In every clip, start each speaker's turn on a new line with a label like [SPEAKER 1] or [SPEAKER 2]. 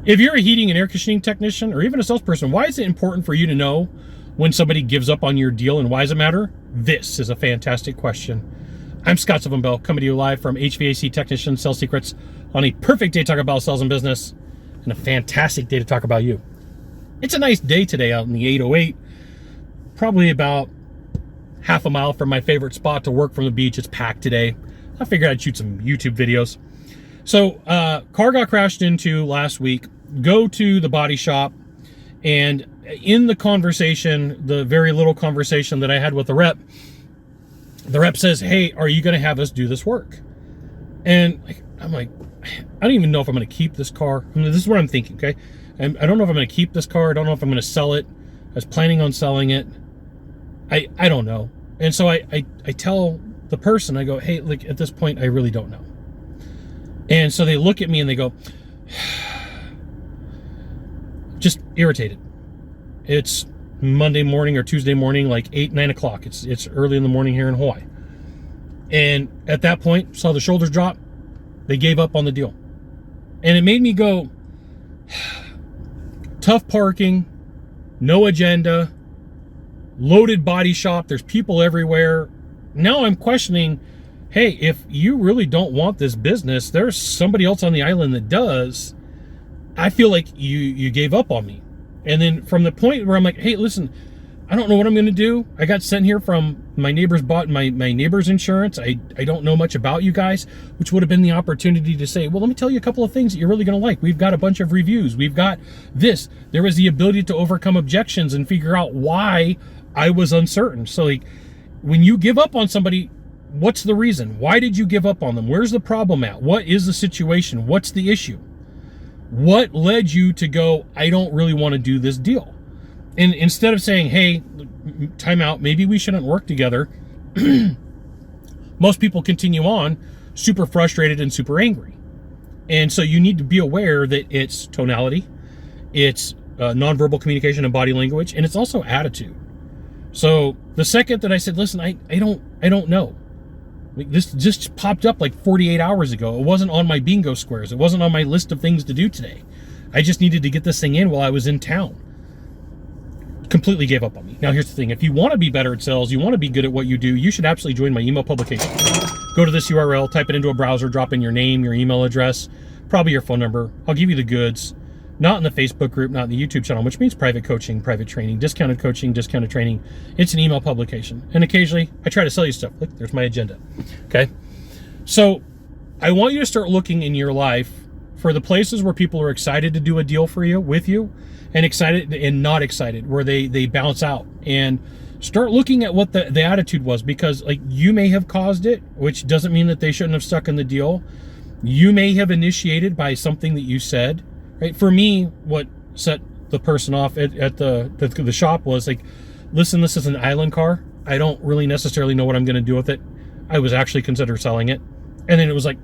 [SPEAKER 1] If you're a heating and air conditioning technician or even a salesperson, why is it important for you to know when somebody gives up on your deal, and why does it matter? This is a fantastic question. I'm Scott Bell, coming to you live from HVAC Technician Sales Secrets on a perfect day to talk about sales and business, and a fantastic day to talk about you. It's a nice day today out in the 808, probably about half a mile from my favorite spot to work from the beach. It's packed today. I figured I'd shoot some YouTube videos. So, car got crashed into last week. Go to the body shop, and in the conversation, the very little conversation that I had with the rep says, "Hey, are you going to have us do this work?" And I'm like, I don't even know if I'm going to keep this car. I mean, this is what I'm thinking, okay? And I don't know if I'm going to keep this car. I don't know if I'm going to sell it. I was planning on selling it. I don't know. And so I tell the person, I go, "Hey, like, at this point, I really don't know." And so they look at me and they go, just irritated. It's Monday morning or Tuesday morning, like 8, 9 o'clock. It's early in the morning here in Hawaii. And at that point, saw the shoulders drop. They gave up on the deal. And it made me go, tough parking, no agenda, loaded body shop. There's people everywhere. Now I'm questioning, hey, if you really don't want this business, there's somebody else on the island that does. I feel like you gave up on me. And then from the point where I'm like, hey, listen, I don't know what I'm going to do. I got sent here from my neighbor's bought my neighbor's insurance. I don't know much about you guys, which would have been the opportunity to say, well, let me tell you a couple of things that you're really going to like. We've got a bunch of reviews. We've got this. There was the ability to overcome objections and figure out why I was uncertain. So like, when you give up on somebody, what's the reason? Why did you give up on them? Where's the problem at? What is the situation? What's the issue? What led you to go, I don't really want to do this deal? And instead of saying, hey, time out, maybe we shouldn't work together, most people continue on super frustrated and super angry. And so you need to be aware that it's tonality, it's nonverbal communication and body language, and it's also attitude. So the second that I said, listen, I don't know. This just popped up like 48 hours ago. It wasn't on my bingo squares. It wasn't on my list of things to do today. I just needed to get this thing in while I was in town. Completely gave up on me. Now here's the thing. If you want to be better at sales, you want to be good at what you do, you should absolutely join my email publication. Go to this URL, type it into a browser, drop in your name, your email address, probably your phone number. I'll give you the goods. Not in the Facebook group, not in the YouTube channel, which means private coaching, private training, discounted coaching, discounted training. It's an email publication. And occasionally I try to sell you stuff. Look, there's my agenda. Okay. So I want you to start looking in your life for the places where people are excited to do a deal for you, with you, and excited and not excited, where they bounce out, and start looking at what the attitude was, because like you may have caused it, which doesn't mean that they shouldn't have stuck in the deal. You may have initiated by something that you said. Right? For me, what set the person off at the shop was like, listen, this is an island car. I don't really necessarily know what I'm going to do with it. I was actually considering selling it. And then it was like,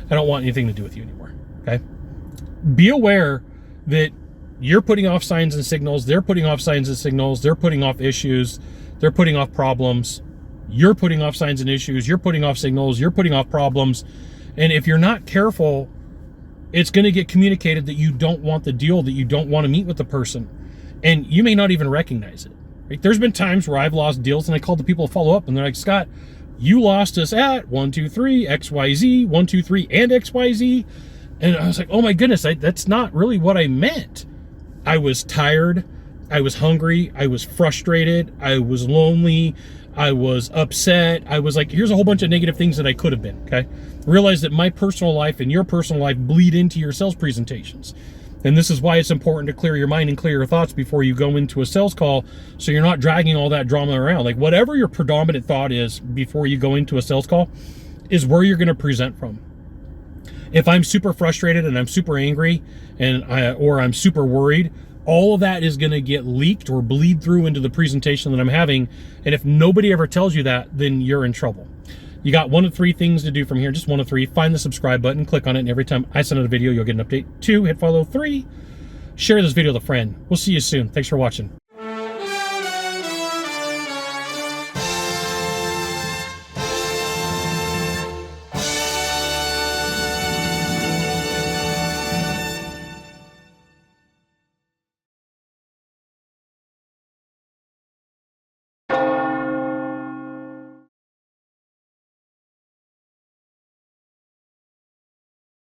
[SPEAKER 1] I don't want anything to do with you anymore. Okay. Be aware that you're putting off signs and signals. They're putting off signs and signals. They're putting off issues. They're putting off problems. You're putting off signs and issues. You're putting off signals. You're putting off problems. And if you're not careful, it's going to get communicated that you don't want the deal, that you don't want to meet with the person. And you may not even recognize it. Right? There's been times where I've lost deals and I called the people to follow up and they're like, Scott, you lost us at 1, 2, 3, XYZ, 1, 2, 3, and XYZ. And I was like, oh my goodness, that's not really what I meant. I was tired. I was hungry. I was frustrated. I was lonely. I was upset. I was like, here's a whole bunch of negative things that I could have been, okay? Realize that my personal life and your personal life bleed into your sales presentations. And this is why it's important to clear your mind and clear your thoughts before you go into a sales call, so you're not dragging all that drama around. Like whatever your predominant thought is before you go into a sales call is where you're going to present from. If I'm super frustrated and I'm super angry or I'm super worried, all of that is going to get leaked or bleed through into the presentation that I'm having. And if nobody ever tells you that, then you're in trouble. You got 1 of 3 things to do from here, just 1 of 3. Find the subscribe button, click on it, and every time I send out a video, you'll get an update. 2, hit follow. 3, share this video with a friend. We'll see you soon. Thanks for watching.